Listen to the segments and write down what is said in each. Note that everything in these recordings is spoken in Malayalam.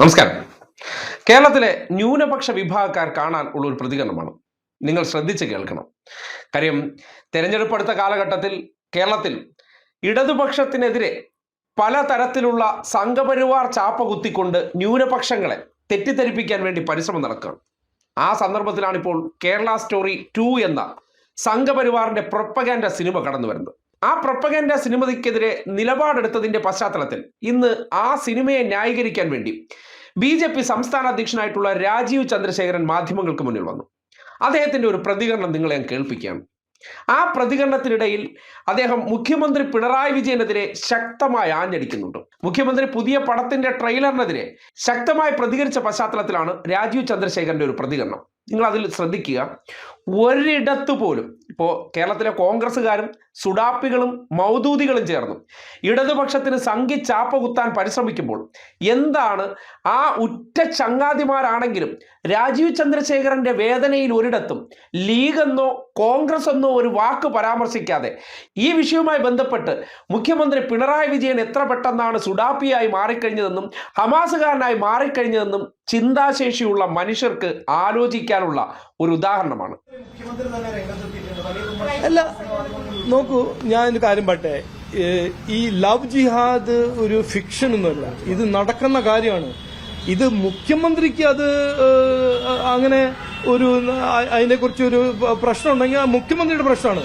നമസ്കാരം. കേരളത്തിലെ ന്യൂനപക്ഷ വിഭാഗക്കാർ കാണാൻ ഉള്ള ഒരു പ്രതികരണമാണ്. നിങ്ങൾ ശ്രദ്ധിച്ച് കേൾക്കണം. കാര്യം തെരഞ്ഞെടുപ്പ് അടുത്ത കാലഘട്ടത്തിൽ കേരളത്തിൽ ഇടതുപക്ഷത്തിനെതിരെ പലതരത്തിലുള്ള സംഘപരിവാർ ചാപ്പ കുത്തിക്കൊണ്ട് ന്യൂനപക്ഷങ്ങളെ തെറ്റിദ്ധരിപ്പിക്കാൻ വേണ്ടി പരിശ്രമം നടക്കുകയാണ്. ആ സന്ദർഭത്തിലാണ് ഇപ്പോൾ കേരള സ്റ്റോറി 2 എന്ന സംഘപരിവാറിന്റെ പ്രൊപ്പഗാൻഡ സിനിമ കടന്നു വരുന്നത്. ആ പ്രൊപ്പഗാൻഡ സിനിമയ്ക്കെതിരെ നിലപാടെടുത്തതിന്റെ പശ്ചാത്തലത്തിൽ ഇന്ന് ആ സിനിമയെ ന്യായീകരിക്കാൻ വേണ്ടി BJP സംസ്ഥാന അധ്യക്ഷനായിട്ടുള്ള രാജീവ് ചന്ദ്രശേഖരൻ മാധ്യമങ്ങൾക്ക് മുന്നിൽ വന്നു. അദ്ദേഹത്തിന്റെ ഒരു പ്രതികരണം നിങ്ങളെ ഞാൻ കേൾപ്പിക്കുകയാണ്. ആ പ്രതികരണത്തിനിടയിൽ അദ്ദേഹം മുഖ്യമന്ത്രി പിണറായി വിജയനെതിരെ ശക്തമായി ആഞ്ഞടിക്കുന്നുണ്ട്. മുഖ്യമന്ത്രി പുതിയ പടത്തിന്റെ ട്രെയിലറിനെതിരെ ശക്തമായി പ്രതികരിച്ച പശ്ചാത്തലത്തിലാണ് രാജീവ് ചന്ദ്രശേഖരന്റെ ഒരു പ്രതികരണം. നിങ്ങൾ അതിൽ ശ്രദ്ധിക്കുക. ഒരിടത്തു പോലും ഇപ്പോൾ കേരളത്തിലെ കോൺഗ്രസ്സുകാരും സുഡാപ്പികളും മൗദൂദികളും ചേർന്നു ഇടതുപക്ഷത്തിന് സംഘി ചാപ്പ കുത്താൻ പരിശ്രമിക്കുമ്പോൾ എന്താണ് ആ ഉറ്റ ചങ്ങാതിമാരാണെങ്കിലും രാജീവ് ചന്ദ്രശേഖരന്റെ വേദനയിൽ ഒരിടത്തും ലീഗ് എന്നോ കോൺഗ്രസ് എന്നോ ഒരു വാക്ക് പരാമർശിക്കാതെ ഈ വിഷയവുമായി ബന്ധപ്പെട്ട് മുഖ്യമന്ത്രി പിണറായി വിജയൻ എത്ര പെട്ടെന്നാണ് സുഡാപ്പിയായി മാറിക്കഴിഞ്ഞതെന്നും ഹമാസുകാരനായി മാറിക്കഴിഞ്ഞതെന്നും ചിന്താശേഷിയുള്ള മനുഷ്യർക്ക് ആലോചിക്കാനുള്ള ഒരു ഉദാഹരണമാണ്. അല്ല, നോക്കൂ, ഞാനൊരു കാര്യം പറട്ടെ. ഈ ലവ് ജിഹാദ് ഒരു ഫിക്ഷൻ ഒന്നുമല്ല, ഇത് നടക്കുന്ന കാര്യമാണ്. ഇത് മുഖ്യമന്ത്രിക്ക് അത് അങ്ങനെ ഒരു അതിനെക്കുറിച്ച് ഒരു പ്രശ്നം ഉണ്ടെങ്കിൽ മുഖ്യമന്ത്രിയുടെ പ്രശ്നമാണ്.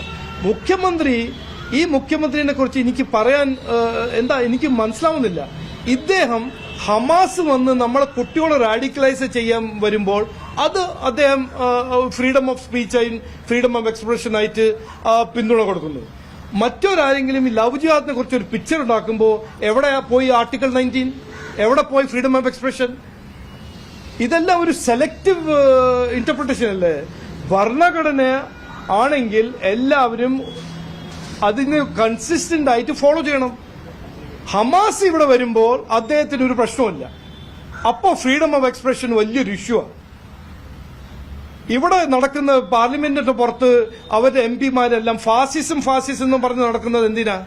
ഈ മുഖ്യമന്ത്രിനെ കുറിച്ച് എനിക്ക് പറയാൻ എനിക്ക് മനസ്സിലാവുന്നില്ല. ഇദ്ദേഹം ഹമാസ് വന്ന് നമ്മളെ കുട്ടികളെ റാഡിക്കലൈസ് ചെയ്യാൻ വരുമ്പോൾ അത് അദ്ദേഹം ഫ്രീഡം ഓഫ് സ്പീച്ചായും ഫ്രീഡം ഓഫ് എക്സ്പ്രഷനായിട്ട് പിന്തുണ കൊടുക്കുന്നു. മറ്റൊരാരെങ്കിലും ഈ ലവ് ജിഹാദിനെ കുറിച്ച് ഒരു പിക്ചർ ഉണ്ടാക്കുമ്പോൾ എവിടെ പോയി ആർട്ടിക്കിൾ 19, എവിടെ പോയി ഫ്രീഡം ഓഫ് എക്സ്പ്രഷൻ? ഇതെല്ലാം ഒരു സെലക്റ്റീവ് ഇന്റർപ്രിട്ടേഷൻ അല്ലേ? ഭരണഘടന ആണെങ്കിൽ എല്ലാവരും അതിന് കൺസിസ്റ്റന്റ് ആയിട്ട് ഫോളോ ചെയ്യണം. ഹമാസ് ഇവിടെ വരുമ്പോൾ അദ്ദേഹത്തിന് ഒരു പ്രശ്നമില്ല. അപ്പോൾ ഫ്രീഡം ഓഫ് എക്സ്പ്രഷൻ വലിയൊരു ഇഷ്യൂ ആണ്. ഇവിടെ നടക്കുന്ന പാർലമെന്റിന്റെ പുറത്ത് അവരുടെ MPമാരെല്ലാം ഫാസിസം എന്ന് പറഞ്ഞ് നടക്കുന്നത് എന്തിനാ?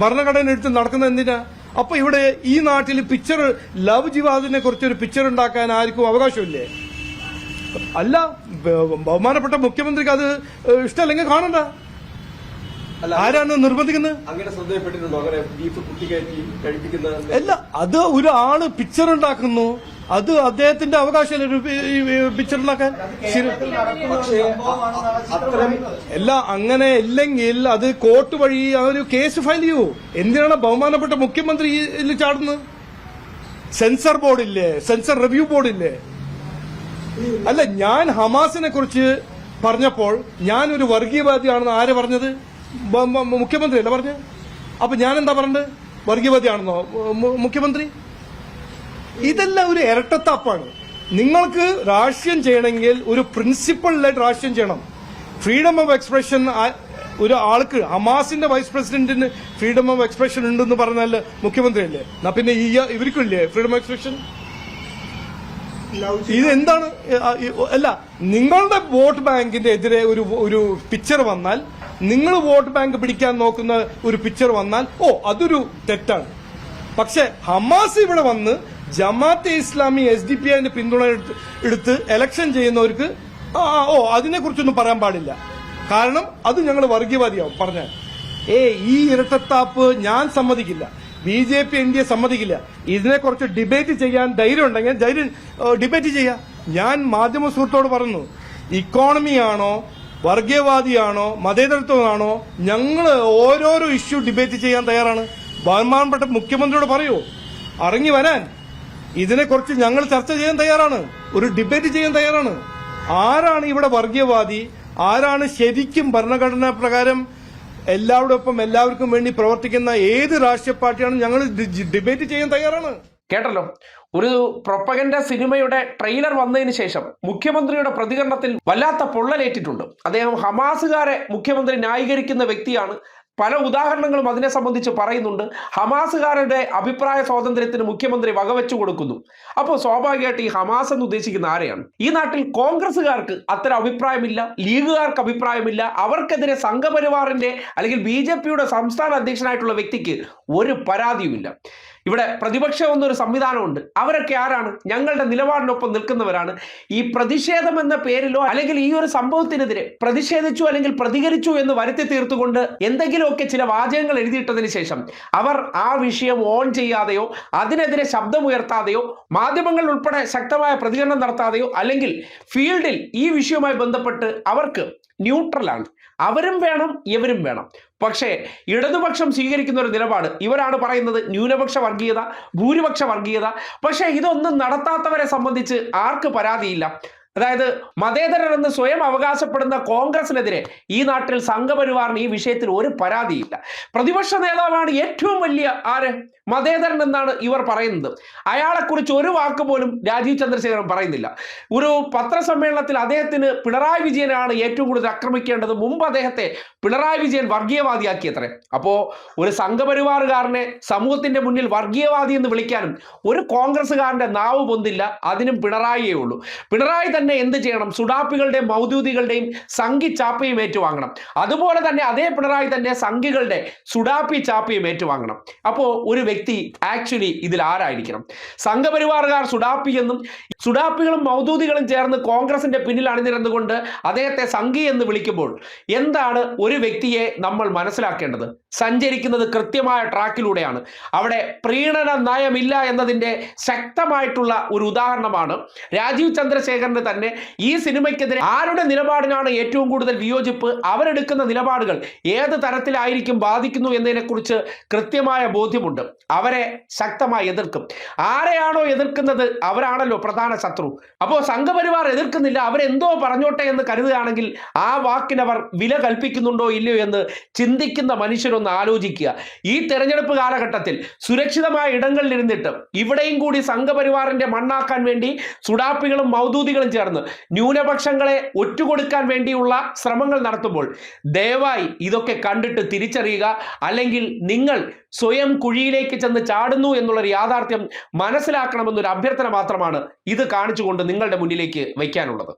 ഭരണഘടന എടുത്ത് നടക്കുന്നത് എന്തിനാ? അപ്പൊ ഇവിടെ ഈ നാട്ടിൽ പിക്ചർ ലവ് ജിഹാദിനെ കുറിച്ചൊരു പിക്ചർ ഉണ്ടാക്കാൻ ആർക്കും അവകാശമില്ലേ? അല്ല, ബഹുമാനപ്പെട്ട മുഖ്യമന്ത്രിക്ക് അത് ഇഷ്ടമല്ലെങ്കിൽ കാണണ്ട. ആരാണ് നിർബന്ധിക്കുന്നത്? അല്ല, അത് ഒരാള് പിക്ചർ ഉണ്ടാക്കുന്നു, അത് അദ്ദേഹത്തിന്റെ അവകാശമല്ലേ ഒരു പിക്ചർ ഉണ്ടാക്കാൻ. അല്ല, അങ്ങനെ ഇല്ലെങ്കിൽ അത് കോർട്ട് വഴി ഒരു കേസ് ഫയൽ ചെയ്യൂ. എന്തിനാണ് ബഹുമാനപ്പെട്ട മുഖ്യമന്ത്രി ചാടുന്നത്? സെൻസർ ബോർഡില്ലേ, സെൻസർ റിവ്യൂ ബോർഡില്ലേ? അല്ല, ഞാൻ ഹമാസിനെ കുറിച്ച് പറഞ്ഞപ്പോൾ ഞാൻ ഒരു വർഗീയവാദിയാണെന്ന് ആര് പറഞ്ഞത്? മുഖ്യമന്ത്രി അല്ല പറഞ്ഞത്. അപ്പൊ ഞാൻ എന്താ പറഞ്ഞത്? വർഗീയവാദിയാണെന്നോ മുഖ്യമന്ത്രി? ഇതെല്ലാം ഒരു ഇരട്ടത്താപ്പാണ്. നിങ്ങൾക്ക് രാഷ്ട്രീയം ചെയ്യണമെങ്കിൽ ഒരു പ്രിൻസിപ്പളിലായിട്ട് രാഷ്ട്രീയം ചെയ്യണം. ഫ്രീഡം ഓഫ് എക്സ്പ്രഷൻ ഒരു ആൾക്ക്, ഹമാസിന്റെ വൈസ് പ്രസിഡന്റിന് ഫ്രീഡം ഓഫ് എക്സ്പ്രഷൻ ഉണ്ടെന്ന് പറഞ്ഞാൽ മുഖ്യമന്ത്രി അല്ലേ? എന്നാ പിന്നെ ഇവർക്കില്ലേ ഫ്രീഡം ഓഫ് എക്സ്പ്രഷൻ? ഇതെന്താണ്? അല്ല, നിങ്ങളുടെ വോട്ട് ബാങ്കിന്റെ എതിരെ ഒരു പിക്ചർ വന്നാൽ, നിങ്ങൾ വോട്ട് ബാങ്ക് പിടിക്കാൻ നോക്കുന്ന ഒരു പിക്ചർ വന്നാൽ അതൊരു തെറ്റാണ്. പക്ഷെ ഹമാസ് ഇവിടെ വന്ന് ജമാഅത്തെ ഇസ്ലാമി SDPI പിന്തുണ എടുത്ത് ഇലക്ഷൻ ചെയ്യുന്നവർക്ക് അതിനെക്കുറിച്ചൊന്നും പറയാൻ പാടില്ല. കാരണം അത് ഞങ്ങൾ വർഗീയവാദിയാവും പറഞ്ഞാൽ. ഈ ഇരട്ടത്താപ്പ് ഞാൻ സമ്മതിക്കില്ല. BJP NDA സമ്മതിക്കില്ല. ഇതിനെക്കുറിച്ച് ഡിബേറ്റ് ചെയ്യാൻ ധൈര്യം ഉണ്ടെങ്കിൽ ഡിബേറ്റ് ചെയ്യാം. ഞാൻ മാധ്യമ സുഹൃത്തോട് പറഞ്ഞു, ഇക്കോണമിയാണോ വർഗീയവാദിയാണോ മതേതരത്വമാണോ, ഞങ്ങൾ ഓരോരോ ഇഷ്യൂ ഡിബേറ്റ് ചെയ്യാൻ തയ്യാറാണ്. ബഹുമാനപ്പെട്ട മുഖ്യമന്ത്രിയോട് പറയൂ ഇറങ്ങി വരാൻ. ഇതിനെക്കുറിച്ച് ഞങ്ങൾ ചർച്ച ചെയ്യാൻ തയ്യാറാണ്, ഒരു ഡിബേറ്റ് ചെയ്യാൻ തയ്യാറാണ്. ആരാണ് ഇവിടെ വർഗീയവാദി, ആരാണ് ശരിക്കും ഭരണഘടനാ പ്രകാരം എല്ലാവരോടൊപ്പം എല്ലാവർക്കും വേണ്ടി പ്രവർത്തിക്കുന്ന ഏത് രാഷ്ട്രീയ പാർട്ടിയാണ്? ഞങ്ങൾ ഡിബേറ്റ് ചെയ്യാൻ തയ്യാറാണ്. കേട്ടല്ലോ, ഒരു പ്രൊപ്പഗൻഡ സിനിമയുടെ ട്രെയിലർ വന്നതിന് ശേഷം മുഖ്യമന്ത്രിയുടെ പ്രതികരണത്തിൽ വല്ലാത്ത പൊള്ളലേറ്റിട്ടുണ്ട്. അദ്ദേഹം ഹമാസുകാരെ മുഖ്യമന്ത്രി ന്യായീകരിക്കുന്ന വ്യക്തിയാണ്. പല ഉദാഹരണങ്ങളും അതിനെ സംബന്ധിച്ച് പറയുന്നുണ്ട്. ഹമാസുകാരുടെ അഭിപ്രായ സ്വാതന്ത്ര്യത്തിന് മുഖ്യമന്ത്രി വകവെച്ചു കൊടുക്കുന്നു. അപ്പോൾ സ്വാഭാവികമായിട്ട് ഈ ഹമാസ് എന്ന് ഉദ്ദേശിക്കുന്ന ആരെയാണ്? ഈ നാട്ടിൽ കോൺഗ്രസ്സുകാർക്ക് അത്തരം അഭിപ്രായമില്ല, ലീഗുകാർക്ക് അഭിപ്രായമില്ല. അവർക്കെതിരെ സംഘപരിവാറിന്റെ അല്ലെങ്കിൽ BJPയുടെ സംസ്ഥാന അധ്യക്ഷനായിട്ടുള്ള വ്യക്തിക്ക് ഒരു പരാതിയുമില്ല. ഇവിടെ പ്രതിപക്ഷം എന്നൊരു സംവിധാനമുണ്ട്. അവരൊക്കെ ആരാണ്? ഞങ്ങളുടെ നിലപാടിനൊപ്പം നിൽക്കുന്നവരാണ്. ഈ പ്രതിഷേധം എന്ന പേരിലോ അല്ലെങ്കിൽ ഈ ഒരു സംഭവത്തിനെതിരെ പ്രതിഷേധിച്ചു അല്ലെങ്കിൽ പ്രതികരിച്ചു എന്ന് വരുത്തി തീർത്തുകൊണ്ട് എന്തെങ്കിലുമൊക്കെ ചില വാചകങ്ങൾ എഴുതിയിട്ടതിന് ശേഷം അവർ ആ വിഷയം ഓൺ ചെയ്യാതെയോ അതിനെതിരെ ശബ്ദമുയർത്താതെയോ മാധ്യമങ്ങൾ ഉൾപ്പെടെ ശക്തമായ പ്രതികരണം നടത്താതെയോ അല്ലെങ്കിൽ ഫീൽഡിൽ ഈ വിഷയവുമായി ബന്ധപ്പെട്ട് അവർക്ക് ന്യൂട്രലാണ്. അവരും വേണം ഇവരും വേണം. പക്ഷേ ഇടതുപക്ഷം സ്വീകരിക്കുന്ന ഒരു നിലപാട്, ഇവരാണ് പറയുന്നത് ന്യൂനപക്ഷ വർഗീയത, ഭൂരിപക്ഷ വർഗീയത. പക്ഷേ ഇതൊന്നും നടത്താത്തവരെ സംബന്ധിച്ച് ആർക്ക് പരാതിയില്ല? അതായത് മതേതരരെന്ന് സ്വയം അവകാശപ്പെടുന്ന കോൺഗ്രസിനെതിരെ ഈ നാട്ടിൽ സംഘപരിവാറിന് ഈ വിഷയത്തിൽ ഒരു പരാതിയില്ല. പ്രതിപക്ഷ നേതാവാണ് ഏറ്റവും വലിയ മതേതരൻ എന്നാണ് ഇവർ പറയുന്നത്. അയാളെക്കുറിച്ച് ഒരു വാക്ക് പോലും രാജീവ് ചന്ദ്രശേഖരൻ പറയുന്നില്ല. ഒരു പത്രസമ്മേളനത്തിൽ അദ്ദേഹത്തിന് പിണറായി വിജയനാണ് ഏറ്റവും കൂടുതൽ ആക്രമിക്കേണ്ടത്, മുമ്പ് അദ്ദേഹത്തെ പിണറായി വിജയൻ വർഗീയവാദിയാക്കിയത്രേ. അപ്പോൾ ഒരു സംഘപരിവാറുകാരനെ സമൂഹത്തിന്റെ മുന്നിൽ വർഗീയവാദി എന്ന് വിളിക്കാനും ഒരു കോൺഗ്രസ്സുകാരന്റെ നാവ് പൊന്തില്ല. അതിനും പിണറായിയേ ഉള്ളൂ. പിണറായി തന്നെ എന്ത് ചെയ്യണം? സുഡാപ്പികളുടെയും മൗദൂദികളുടെയും സംഘി ചാപ്പയും ഏറ്റുവാങ്ങണം. അതുപോലെ തന്നെ അതേ പിണറായി തന്നെ സംഘികളുടെ സുഡാപ്പി ചാപ്പയും ഏറ്റുവാങ്ങണം. അപ്പോൾ ഒരു വ്യക്തി ആക്ച്വലി ഇതിൽ ആരായിരിക്കണം? സംഘപരിവാറുകാർ സുഡാപ്പി എന്നും സുഡാപ്പികളും മൗദൂദികളും ചേർന്ന് കോൺഗ്രസിന്റെ പിന്നിൽ അണിനിരന്നുകൊണ്ട് അദ്ദേഹത്തെ സംഘി എന്ന് വിളിക്കുമ്പോൾ എന്താണ് ഒരു വ്യക്തിയെ നമ്മൾ മനസ്സിലാക്കേണ്ടത്? സഞ്ചരിക്കുന്നത് കൃത്യമായ ട്രാക്കിലൂടെയാണ്. അവിടെ പ്രീണന നയമില്ല എന്നതിൻ്റെ ശക്തമായിട്ടുള്ള ഒരു ഉദാഹരണമാണ് രാജീവ് ചന്ദ്രശേഖരന് തന്നെ ഈ സിനിമയ്ക്കെതിരെ ആരുടെ നിലപാടിനാണ് ഏറ്റവും കൂടുതൽ വിയോജിപ്പ്, അവരെടുക്കുന്ന നിലപാടുകൾ ഏത് തരത്തിലായിരിക്കും ബാധിക്കുന്നു എന്നതിനെക്കുറിച്ച് കൃത്യമായ ബോധ്യമുണ്ട്. അവരെ ശക്തമായി എതിർക്കും. ആരെയാണോ എതിർക്കുന്നത് അവരാണല്ലോ പ്രധാന ശത്രു. അപ്പോൾ സംഘപരിവാർ എതിർക്കുന്നില്ല, അവരെന്തോ പറഞ്ഞോട്ടെ എന്ന് കരുതുകയാണെങ്കിൽ ആ വാക്കിനവർ വില കൽപ്പിക്കുന്നുണ്ടോ ഇല്ലയോ എന്ന് ചിന്തിക്കുന്ന മനുഷ്യരൊന്ന് ആലോചിക്കുക. ഈ തെരഞ്ഞെടുപ്പ് കാലഘട്ടത്തിൽ സുരക്ഷിതമായ ഇടങ്ങളിൽ ഇരുന്നിട്ട് ഇവിടെയും കൂടി സംഘപരിവാറിന്റെ മണ്ണാക്കാൻ വേണ്ടി സുഡാപ്പികളും മൗദൂദികളും ചേർന്ന് ന്യൂനപക്ഷങ്ങളെ ഒറ്റുകൊടുക്കാൻ വേണ്ടിയുള്ള ശ്രമങ്ങൾ നടത്തുമ്പോൾ ദയവായി ഇതൊക്കെ കണ്ടിട്ട് തിരിച്ചറിയുക. അല്ലെങ്കിൽ നിങ്ങൾ സ്വയം കുഴിയിലേക്ക് ചെന്ന് ചാടുന്നു എന്നുള്ളൊരു യാഥാർത്ഥ്യം മനസ്സിലാക്കണമെന്നൊരു അഭ്യർത്ഥന മാത്രമാണ് ഇത് കാണിച്ചുകൊണ്ട് നിങ്ങളുടെ മുന്നിലേക്ക് വയ്ക്കാനുള്ളത്.